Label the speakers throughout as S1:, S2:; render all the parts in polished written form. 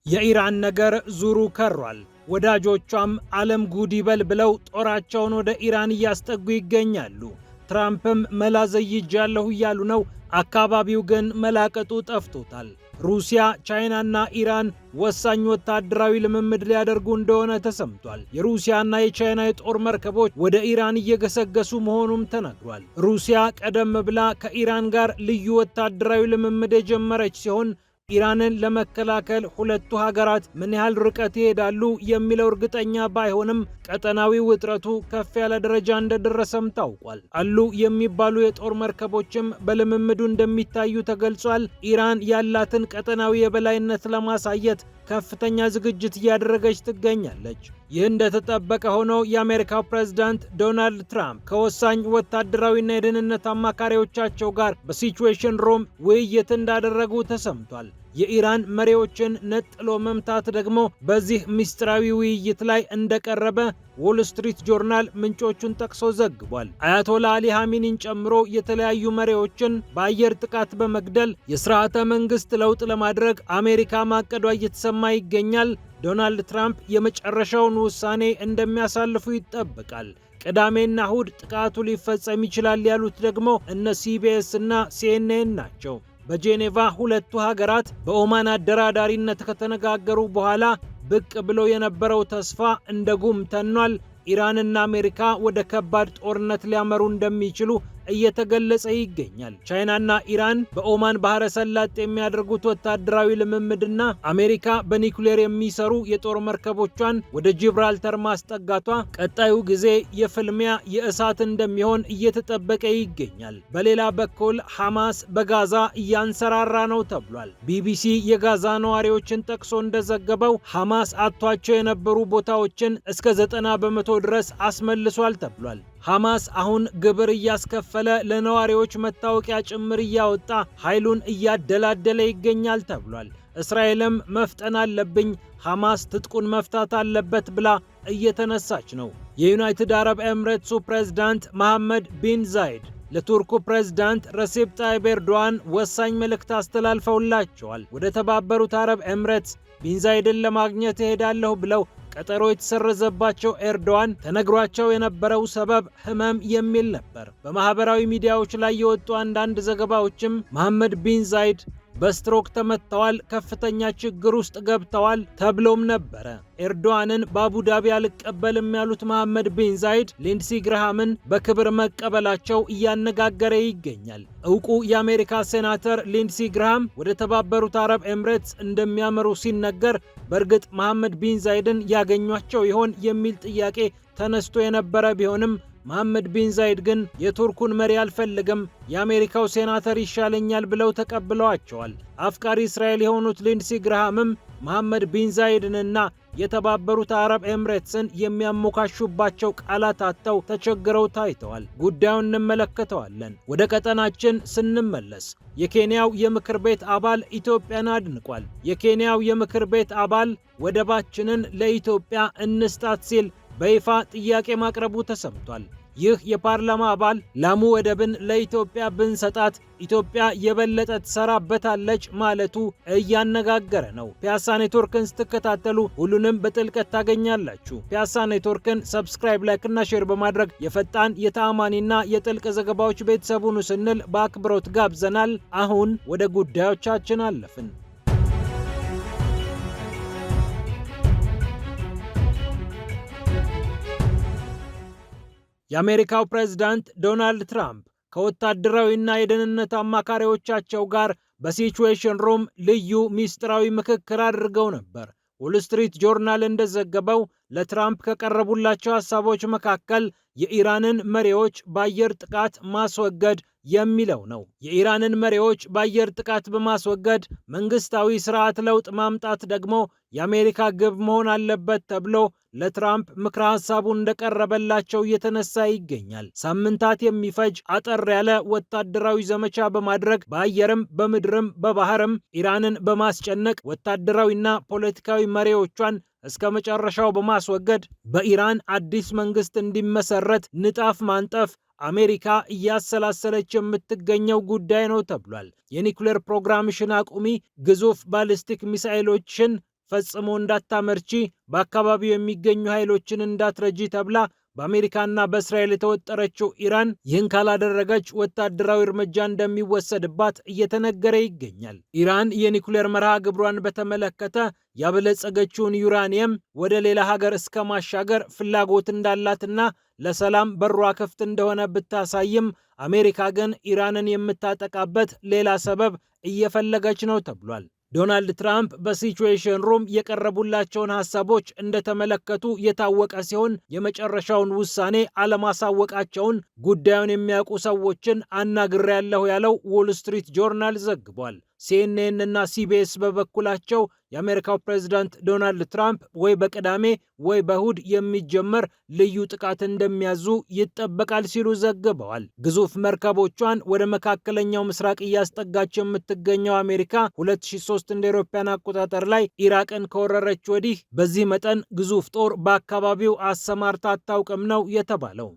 S1: የኢራን ነገር ዙሩ ከሯል። ወዳጆቿም ዓለም ጉድ ይበል ብለው ጦራቸውን ወደ ኢራን እያስጠጉ ይገኛሉ። ትራምፕም መላ ዘይጃለሁ እያሉ ነው። አካባቢው ግን መላቀጡ ጠፍቶታል። ሩሲያ፣ ቻይናና ኢራን ወሳኝ ወታደራዊ ልምምድ ሊያደርጉ እንደሆነ ተሰምቷል። የሩሲያና የቻይና የጦር መርከቦች ወደ ኢራን እየገሰገሱ መሆኑም ተነግሯል። ሩሲያ ቀደም ብላ ከኢራን ጋር ልዩ ወታደራዊ ልምምድ የጀመረች ሲሆን ኢራንን ለመከላከል ሁለቱ ሀገራት ምን ያህል ርቀት ይሄዳሉ የሚለው እርግጠኛ ባይሆንም ቀጠናዊ ውጥረቱ ከፍ ያለ ደረጃ እንደደረሰም ታውቋል። አሉ የሚባሉ የጦር መርከቦችም በልምምዱ እንደሚታዩ ተገልጿል። ኢራን ያላትን ቀጠናዊ የበላይነት ለማሳየት ከፍተኛ ዝግጅት እያደረገች ትገኛለች። ይህ እንደተጠበቀ ሆኖ የአሜሪካው ፕሬዝዳንት ዶናልድ ትራምፕ ከወሳኝ ወታደራዊና የደህንነት አማካሪዎቻቸው ጋር በሲቹዌሽን ሩም ውይይት እንዳደረጉ ተሰምቷል። የኢራን መሪዎችን ነጥሎ መምታት ደግሞ በዚህ ምስጢራዊ ውይይት ላይ እንደቀረበ ዎል ስትሪት ጆርናል ምንጮቹን ጠቅሶ ዘግቧል። አያቶላ አሊ ሐሚኒን ጨምሮ የተለያዩ መሪዎችን በአየር ጥቃት በመግደል የስርዓተ መንግስት ለውጥ ለማድረግ አሜሪካ ማቀዷ እየተሰማ ይገኛል። ዶናልድ ትራምፕ የመጨረሻውን ውሳኔ እንደሚያሳልፉ ይጠበቃል። ቅዳሜና እሁድ ጥቃቱ ሊፈጸም ይችላል ያሉት ደግሞ እነ ሲቢኤስ እና ሲኤንኤን ናቸው። በጄኔቫ ሁለቱ ሀገራት በኦማን አደራዳሪነት ከተነጋገሩ በኋላ ብቅ ብሎ የነበረው ተስፋ እንደ ጉም ተኗል። ኢራንና አሜሪካ ወደ ከባድ ጦርነት ሊያመሩ እንደሚችሉ እየተገለጸ ይገኛል። ቻይናና ኢራን በኦማን ባህረ ሰላጤ የሚያደርጉት ወታደራዊ ልምምድና አሜሪካ በኒውክሌር የሚሰሩ የጦር መርከቦቿን ወደ ጂብራልተር ማስጠጋቷ ቀጣዩ ጊዜ የፍልሚያ የእሳት እንደሚሆን እየተጠበቀ ይገኛል። በሌላ በኩል ሐማስ በጋዛ እያንሰራራ ነው ተብሏል። ቢቢሲ የጋዛ ነዋሪዎችን ጠቅሶ እንደዘገበው ሐማስ አጥቷቸው የነበሩ ቦታዎችን እስከ 90 በመቶ ድረስ አስመልሷል ተብሏል። ሐማስ አሁን ግብር እያስከፈለ ለነዋሪዎች መታወቂያ ጭምር እያወጣ ኃይሉን እያደላደለ ይገኛል ተብሏል። እስራኤልም መፍጠን አለብኝ፣ ሐማስ ትጥቁን መፍታት አለበት ብላ እየተነሳች ነው። የዩናይትድ አረብ ኤምሬትሱ ፕሬዝዳንት መሐመድ ቢን ዛይድ ለቱርኩ ፕሬዝዳንት ረሲፕ ጣይብ ኤርዶዋን ወሳኝ መልእክት አስተላልፈውላቸዋል። ወደ ተባበሩት አረብ ኤምሬትስ ቢን ዛይድን ለማግኘት እሄዳለሁ ብለው ቀጠሮ የተሰረዘባቸው ኤርዶዋን ተነግሯቸው የነበረው ሰበብ ህመም የሚል ነበር። በማህበራዊ ሚዲያዎች ላይ የወጡ አንዳንድ ዘገባዎችም መሐመድ ቢን ዛይድ በስትሮክ ተመተዋል፣ ከፍተኛ ችግር ውስጥ ገብተዋል ተብሎም ነበረ። ኤርዶዋንን በአቡዳቢ አልቀበልም ያሉት መሐመድ ቢን ዛይድ ሊንድሲ ግርሃምን በክብር መቀበላቸው እያነጋገረ ይገኛል። እውቁ የአሜሪካ ሴናተር ሊንድሲ ግርሃም ወደ ተባበሩት አረብ ኤምሬትስ እንደሚያመሩ ሲነገር በእርግጥ መሐመድ ቢን ዛይድን ያገኟቸው ይሆን የሚል ጥያቄ ተነስቶ የነበረ ቢሆንም መሐመድ ቢን ዛይድ ግን የቱርኩን መሪ አልፈልግም፣ የአሜሪካው ሴናተር ይሻለኛል ብለው ተቀብለዋቸዋል። አፍቃሪ እስራኤል የሆኑት ሊንድሲ ግርሃምም መሐመድ ቢን ዛይድንና የተባበሩት አረብ ኤምሬትስን የሚያሞካሹባቸው ቃላት አጥተው ተቸግረው ታይተዋል። ጉዳዩን እንመለከተዋለን። ወደ ቀጠናችን ስንመለስ የኬንያው የምክር ቤት አባል ኢትዮጵያን አድንቋል። የኬንያው የምክር ቤት አባል ወደባችንን ለኢትዮጵያ እንስጣት ሲል በይፋ ጥያቄ ማቅረቡ ተሰምቷል። ይህ የፓርላማ አባል ላሙ ወደብን ለኢትዮጵያ ብንሰጣት ኢትዮጵያ የበለጠ ትሰራበታለች ማለቱ እያነጋገረ ነው። ፒያሳ ኔትወርክን ስትከታተሉ ሁሉንም በጥልቀት ታገኛላችሁ። ፒያሳ ኔትወርክን ሰብስክራይብ፣ ላይክ እና ሼር በማድረግ የፈጣን የተአማኒና የጥልቅ ዘገባዎች ቤተሰቡን ስንል በአክብሮት ጋብዘናል። አሁን ወደ ጉዳዮቻችን አለፍን። የአሜሪካው ፕሬዝዳንት ዶናልድ ትራምፕ ከወታደራዊና የደህንነት አማካሪዎቻቸው ጋር በሲቹዌሽን ሩም ልዩ ሚስጥራዊ ምክክር አድርገው ነበር። ዎል ስትሪት ጆርናል እንደዘገበው ለትራምፕ ከቀረቡላቸው ሐሳቦች መካከል የኢራንን መሪዎች በአየር ጥቃት ማስወገድ የሚለው ነው። የኢራንን መሪዎች በአየር ጥቃት በማስወገድ መንግስታዊ ስርዓት ለውጥ ማምጣት ደግሞ የአሜሪካ ግብ መሆን አለበት ተብሎ ለትራምፕ ምክረ ሐሳቡ እንደቀረበላቸው እየተነሳ ይገኛል። ሳምንታት የሚፈጅ አጠር ያለ ወታደራዊ ዘመቻ በማድረግ በአየርም በምድርም በባህርም ኢራንን በማስጨነቅ ወታደራዊና ፖለቲካዊ መሪዎቿን እስከ መጨረሻው በማስወገድ በኢራን አዲስ መንግስት እንዲመሰረት ንጣፍ ማንጠፍ አሜሪካ እያሰላሰለች የምትገኘው ጉዳይ ነው ተብሏል። የኒውክሌር ፕሮግራምሽን አቁሚ፣ ግዙፍ ባሊስቲክ ሚሳኤሎችን ፈጽሞ እንዳታመርቺ፣ በአካባቢው የሚገኙ ኃይሎችን እንዳትረጂ ተብላ በአሜሪካና በእስራኤል የተወጠረችው ኢራን ይህን ካላደረገች ወታደራዊ እርምጃ እንደሚወሰድባት እየተነገረ ይገኛል። ኢራን የኒኩሌር መርሃ ግብሯን በተመለከተ ያበለጸገችውን ዩራኒየም ወደ ሌላ ሀገር እስከ ማሻገር ፍላጎት እንዳላትና ለሰላም በሯ ክፍት እንደሆነ ብታሳይም አሜሪካ ግን ኢራንን የምታጠቃበት ሌላ ሰበብ እየፈለገች ነው ተብሏል። ዶናልድ ትራምፕ በሲቹዌሽን ሩም የቀረቡላቸውን ሐሳቦች እንደተመለከቱ የታወቀ ሲሆን የመጨረሻውን ውሳኔ አለማሳወቃቸውን ጉዳዩን የሚያውቁ ሰዎችን አናግሬያለሁ ያለው ዎል ስትሪት ጆርናል ዘግቧል። ሲኤንኤን እና ሲቢኤስ በበኩላቸው የአሜሪካው ፕሬዝዳንት ዶናልድ ትራምፕ ወይ በቅዳሜ ወይ በእሁድ የሚጀመር ልዩ ጥቃት እንደሚያዙ ይጠበቃል ሲሉ ዘግበዋል። ግዙፍ መርከቦቿን ወደ መካከለኛው ምስራቅ እያስጠጋች የምትገኘው አሜሪካ 2003 እንደ አውሮፓውያን አቆጣጠር ላይ ኢራቅን ከወረረች ወዲህ በዚህ መጠን ግዙፍ ጦር በአካባቢው አሰማርታ አታውቅም ነው የተባለው።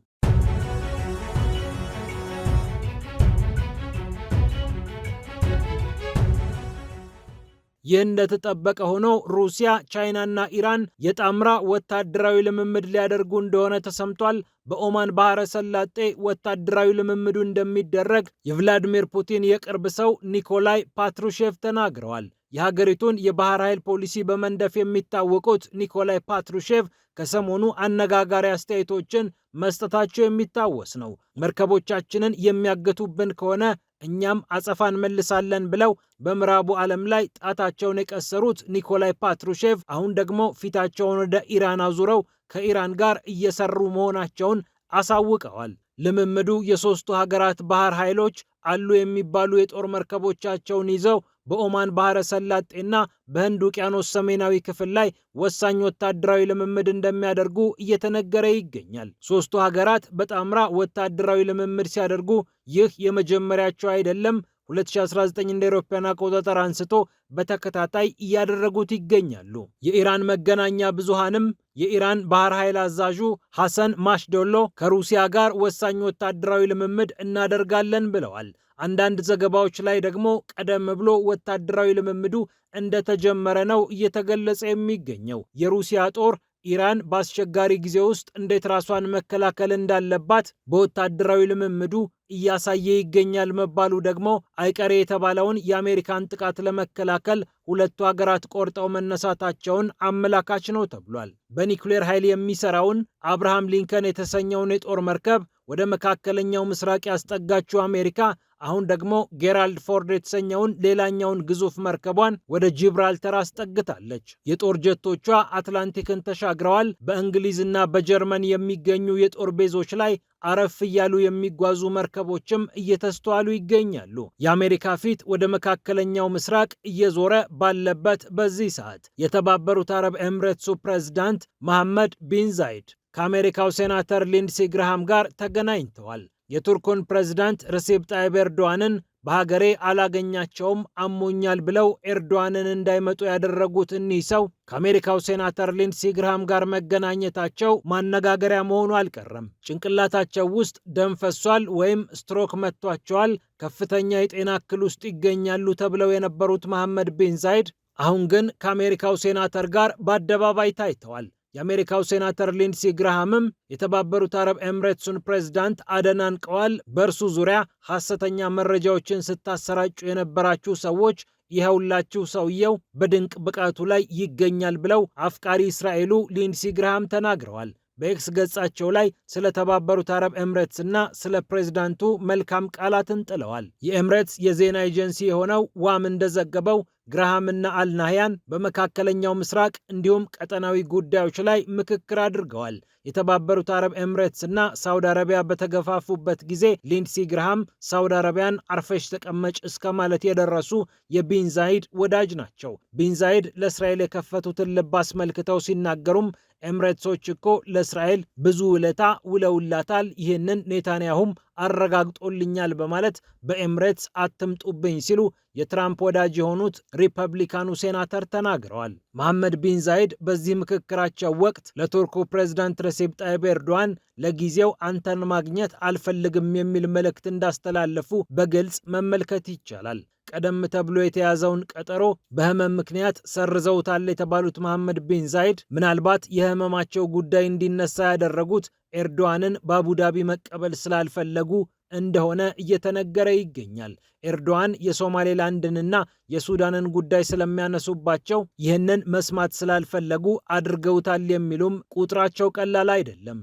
S1: ይህ እንደተጠበቀ ሆኖ ሩሲያ፣ ቻይናና ኢራን የጣምራ ወታደራዊ ልምምድ ሊያደርጉ እንደሆነ ተሰምቷል። በኦማን ባህረ ሰላጤ ወታደራዊ ልምምዱ እንደሚደረግ የቭላዲሚር ፑቲን የቅርብ ሰው ኒኮላይ ፓትሩሼቭ ተናግረዋል። የሀገሪቱን የባህር ኃይል ፖሊሲ በመንደፍ የሚታወቁት ኒኮላይ ፓትሩሼቭ ከሰሞኑ አነጋጋሪ አስተያየቶችን መስጠታቸው የሚታወስ ነው። መርከቦቻችንን የሚያገቱብን ከሆነ እኛም አጸፋ እንመልሳለን ብለው በምዕራቡ ዓለም ላይ ጣታቸውን የቀሰሩት ኒኮላይ ፓትሩሼቭ አሁን ደግሞ ፊታቸውን ወደ ኢራን አዙረው ከኢራን ጋር እየሰሩ መሆናቸውን አሳውቀዋል። ልምምዱ የሶስቱ ሀገራት ባህር ኃይሎች አሉ የሚባሉ የጦር መርከቦቻቸውን ይዘው በኦማን ባህረ ሰላጤና በህንድ ውቅያኖስ ሰሜናዊ ክፍል ላይ ወሳኝ ወታደራዊ ልምምድ እንደሚያደርጉ እየተነገረ ይገኛል። ሶስቱ ሀገራት በጣምራ ወታደራዊ ልምምድ ሲያደርጉ ይህ የመጀመሪያቸው አይደለም። 2019 እንደ አውሮፓውያን አቆጣጠር አንስቶ በተከታታይ እያደረጉት ይገኛሉ። የኢራን መገናኛ ብዙሃንም የኢራን ባህር ኃይል አዛዡ ሐሰን ማሽዶሎ ከሩሲያ ጋር ወሳኝ ወታደራዊ ልምምድ እናደርጋለን ብለዋል። አንዳንድ ዘገባዎች ላይ ደግሞ ቀደም ብሎ ወታደራዊ ልምምዱ እንደተጀመረ ነው እየተገለጸ የሚገኘው። የሩሲያ ጦር ኢራን በአስቸጋሪ ጊዜ ውስጥ እንዴት ራሷን መከላከል እንዳለባት በወታደራዊ ልምምዱ እያሳየ ይገኛል መባሉ ደግሞ አይቀሬ የተባለውን የአሜሪካን ጥቃት ለመከላከል ሁለቱ ሀገራት ቆርጠው መነሳታቸውን አመላካች ነው ተብሏል። በኒውክሌር ኃይል የሚሰራውን አብርሃም ሊንከን የተሰኘውን የጦር መርከብ ወደ መካከለኛው ምስራቅ ያስጠጋችው አሜሪካ አሁን ደግሞ ጌራልድ ፎርድ የተሰኘውን ሌላኛውን ግዙፍ መርከቧን ወደ ጂብራልተር አስጠግታለች። የጦር ጀቶቿ አትላንቲክን ተሻግረዋል። በእንግሊዝና በጀርመን የሚገኙ የጦር ቤዞች ላይ አረፍ እያሉ የሚጓዙ መርከቦችም እየተስተዋሉ ይገኛሉ። የአሜሪካ ፊት ወደ መካከለኛው ምስራቅ እየዞረ ባለበት በዚህ ሰዓት የተባበሩት አረብ ኤምሬትሱ ፕሬዝዳንት መሐመድ ቢን ዛይድ ከአሜሪካው ሴናተር ሊንድሲ ግርሃም ጋር ተገናኝተዋል። የቱርኩን ፕሬዝዳንት ረሲፕ ጣይብ ኤርዶዋንን በሀገሬ አላገኛቸውም አሞኛል ብለው ኤርዶዋንን እንዳይመጡ ያደረጉት እኒህ ሰው ከአሜሪካው ሴናተር ሊንድሲ ግርሃም ጋር መገናኘታቸው ማነጋገሪያ መሆኑ አልቀረም። ጭንቅላታቸው ውስጥ ደም ፈሷል ወይም ስትሮክ መጥቷቸዋል፣ ከፍተኛ የጤና እክል ውስጥ ይገኛሉ ተብለው የነበሩት መሐመድ ቢን ዛይድ አሁን ግን ከአሜሪካው ሴናተር ጋር በአደባባይ ታይተዋል። የአሜሪካው ሴናተር ሊንድሲ ግርሃምም የተባበሩት አረብ ኤምሬትሱን ፕሬዝዳንት አደናንቀዋል። በእርሱ ዙሪያ ሐሰተኛ መረጃዎችን ስታሰራጩ የነበራችሁ ሰዎች ይኸውላችሁ ሰውየው በድንቅ ብቃቱ ላይ ይገኛል ብለው አፍቃሪ እስራኤሉ ሊንድሲ ግርሃም ተናግረዋል። በኤክስ ገጻቸው ላይ ስለ ተባበሩት አረብ ኤምሬትስ እና ስለ ፕሬዝዳንቱ መልካም ቃላትን ጥለዋል። የኤምሬትስ የዜና ኤጀንሲ የሆነው ዋም እንደዘገበው ግርሃምና አልናህያን በመካከለኛው ምስራቅ እንዲሁም ቀጠናዊ ጉዳዮች ላይ ምክክር አድርገዋል። የተባበሩት አረብ ኤምሬትስ እና ሳውዲ አረቢያ በተገፋፉበት ጊዜ ሊንድሲ ግርሃም ሳውዲ አረቢያን አርፈሽ ተቀመጭ እስከ ማለት የደረሱ የቢን ዛይድ ወዳጅ ናቸው። ቢን ዛይድ ለእስራኤል የከፈቱትን ልብ አስመልክተው ሲናገሩም ኤምሬትሶች እኮ ለእስራኤል ብዙ ውለታ ውለውላታል፣ ይህንን ኔታንያሁም አረጋግጦልኛል በማለት በኤምሬትስ አትምጡብኝ ሲሉ የትራምፕ ወዳጅ የሆኑት ሪፐብሊካኑ ሴናተር ተናግረዋል። መሐመድ ቢን ዛይድ በዚህ ምክክራቸው ወቅት ለቱርኩ ፕሬዝዳንት ረሲፕ ጣይብ ኤርዶዋን ለጊዜው አንተን ማግኘት አልፈልግም የሚል መልእክት እንዳስተላለፉ በግልጽ መመልከት ይቻላል። ቀደም ተብሎ የተያዘውን ቀጠሮ በህመም ምክንያት ሰርዘውታል የተባሉት መሐመድ ቢን ዛይድ ምናልባት የህመማቸው ጉዳይ እንዲነሳ ያደረጉት ኤርዶዋንን በአቡዳቢ መቀበል ስላልፈለጉ እንደሆነ እየተነገረ ይገኛል። ኤርዶዋን የሶማሌላንድንና የሱዳንን ጉዳይ ስለሚያነሱባቸው ይህንን መስማት ስላልፈለጉ አድርገውታል የሚሉም ቁጥራቸው ቀላል አይደለም።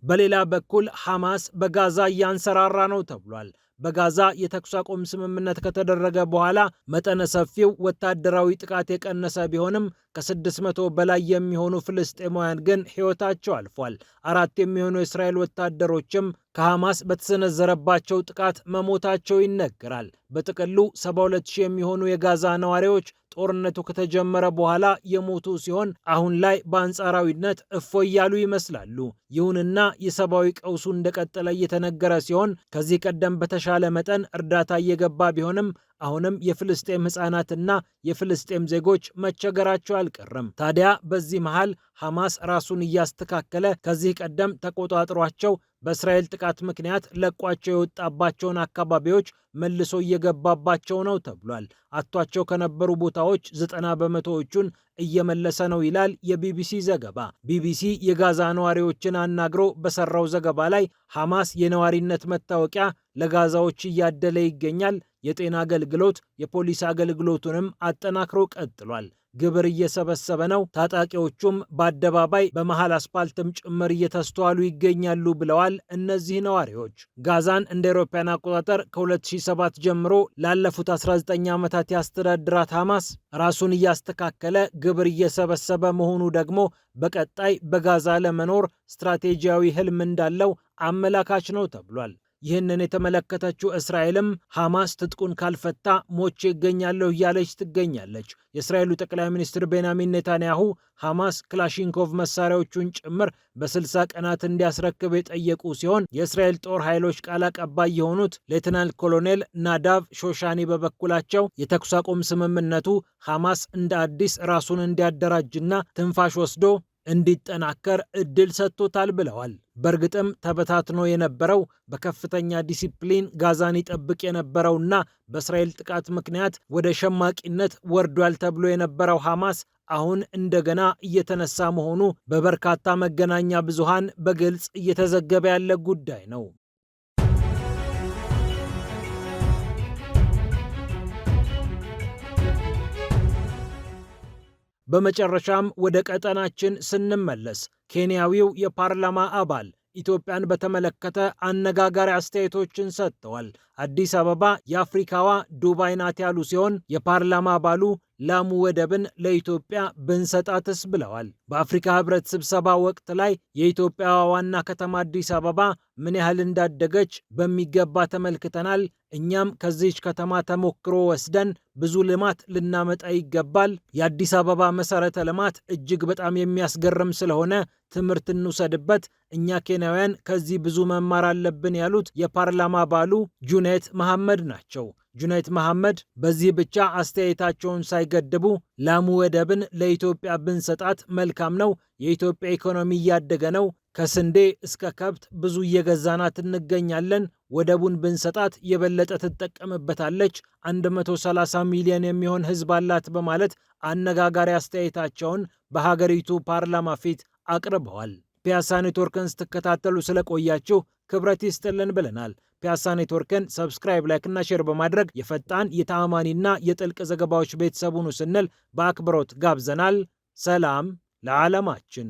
S1: በሌላ በኩል ሐማስ በጋዛ እያንሰራራ ነው ተብሏል። በጋዛ የተኩስ አቁም ስምምነት ከተደረገ በኋላ መጠነ ሰፊው ወታደራዊ ጥቃት የቀነሰ ቢሆንም ከ600 በላይ የሚሆኑ ፍልስጤማውያን ግን ሕይወታቸው አልፏል። 4 የሚሆኑ የእስራኤል ወታደሮችም ከሐማስ በተሰነዘረባቸው ጥቃት መሞታቸው ይነገራል። በጥቅሉ 72000 የሚሆኑ የጋዛ ነዋሪዎች ጦርነቱ ከተጀመረ በኋላ የሞቱ ሲሆን አሁን ላይ በአንጻራዊነት እፎይ ያሉ ይመስላሉ። ይሁንና የሰብአዊ ቀውሱ እንደቀጠለ እየተነገረ ሲሆን ከዚህ ቀደም በተሻለ መጠን እርዳታ እየገባ ቢሆንም አሁንም የፍልስጤም ሕፃናትና የፍልስጤም ዜጎች መቸገራቸው አልቀረም። ታዲያ በዚህ መሃል ሐማስ ራሱን እያስተካከለ ከዚህ ቀደም ተቆጣጥሯቸው በእስራኤል ጥቃት ምክንያት ለቋቸው የወጣባቸውን አካባቢዎች መልሶ እየገባባቸው ነው ተብሏል። አጥቷቸው ከነበሩ ቦታዎች 90 በመቶዎቹን እየመለሰ ነው ይላል የቢቢሲ ዘገባ። ቢቢሲ የጋዛ ነዋሪዎችን አናግሮ በሰራው ዘገባ ላይ ሐማስ የነዋሪነት መታወቂያ ለጋዛዎች እያደለ ይገኛል፣ የጤና አገልግሎት፣ የፖሊስ አገልግሎቱንም አጠናክሮ ቀጥሏል። ግብር እየሰበሰበ ነው፣ ታጣቂዎቹም በአደባባይ በመሃል አስፓልትም ጭምር እየተስተዋሉ ይገኛሉ ብለዋል። እነዚህ ነዋሪዎች ጋዛን እንደ አውሮፓውያን አቆጣጠር ከ2007 ጀምሮ ላለፉት 19 ዓመታት ያስተዳድራት ሐማስ ራሱን እያስተካከለ ግብር እየሰበሰበ መሆኑ ደግሞ በቀጣይ በጋዛ ለመኖር ስትራቴጂያዊ ህልም እንዳለው አመላካች ነው ተብሏል። ይህንን የተመለከተችው እስራኤልም ሐማስ ትጥቁን ካልፈታ ሞቼ ይገኛለሁ እያለች ትገኛለች። የእስራኤሉ ጠቅላይ ሚኒስትር ቤንያሚን ኔታንያሁ ሐማስ ክላሽንኮቭ መሳሪያዎቹን ጭምር በ60 ቀናት እንዲያስረክብ የጠየቁ ሲሆን የእስራኤል ጦር ኃይሎች ቃል አቀባይ የሆኑት ሌተናንት ኮሎኔል ናዳቭ ሾሻኒ በበኩላቸው የተኩስ አቁም ስምምነቱ ሐማስ እንደ አዲስ ራሱን እንዲያደራጅና ትንፋሽ ወስዶ እንዲጠናከር እድል ሰጥቶታል ብለዋል። በእርግጥም ተበታትኖ የነበረው በከፍተኛ ዲሲፕሊን ጋዛን ይጠብቅ የነበረውና በእስራኤል ጥቃት ምክንያት ወደ ሸማቂነት ወርዷል ተብሎ የነበረው ሐማስ አሁን እንደገና እየተነሳ መሆኑ በበርካታ መገናኛ ብዙሃን በግልጽ እየተዘገበ ያለ ጉዳይ ነው። በመጨረሻም ወደ ቀጠናችን ስንመለስ ኬንያዊው የፓርላማ አባል ኢትዮጵያን በተመለከተ አነጋጋሪ አስተያየቶችን ሰጥተዋል። አዲስ አበባ የአፍሪካዋ ዱባይ ናት ያሉ ሲሆን የፓርላማ አባሉ ላሙ ወደብን ለኢትዮጵያ ብንሰጣትስ ብለዋል። በአፍሪካ ሕብረት ስብሰባ ወቅት ላይ የኢትዮጵያ ዋና ከተማ አዲስ አበባ ምን ያህል እንዳደገች በሚገባ ተመልክተናል። እኛም ከዚህች ከተማ ተሞክሮ ወስደን ብዙ ልማት ልናመጣ ይገባል። የአዲስ አበባ መሰረተ ልማት እጅግ በጣም የሚያስገርም ስለሆነ ትምህርት እንውሰድበት። እኛ ኬንያውያን ከዚህ ብዙ መማር አለብን ያሉት የፓርላማ አባሉ ጁኔት መሐመድ ናቸው። ጁኔት መሐመድ በዚህ ብቻ አስተያየታቸውን ሳይገድቡ ላሙ ወደብን ለኢትዮጵያ ብንሰጣት መልካም ነው፣ የኢትዮጵያ ኢኮኖሚ እያደገ ነው፣ ከስንዴ እስከ ከብት ብዙ እየገዛናት እንገኛለን፣ ወደቡን ብንሰጣት የበለጠ ትጠቀምበታለች፣ 130 ሚሊዮን የሚሆን ሕዝብ አላት በማለት አነጋጋሪ አስተያየታቸውን በሀገሪቱ ፓርላማ ፊት አቅርበዋል። ፒያሳ ኔትወርክን ስትከታተሉ ስለቆያችሁ ክብረት ይስጥልን ብለናል። ፒያሳ ኔትወርክን ሰብስክራይብ፣ ላይክ እና ሼር በማድረግ የፈጣን የተአማኒና የጥልቅ ዘገባዎች ቤተሰቡን ስንል በአክብሮት ጋብዘናል። ሰላም ለዓለማችን።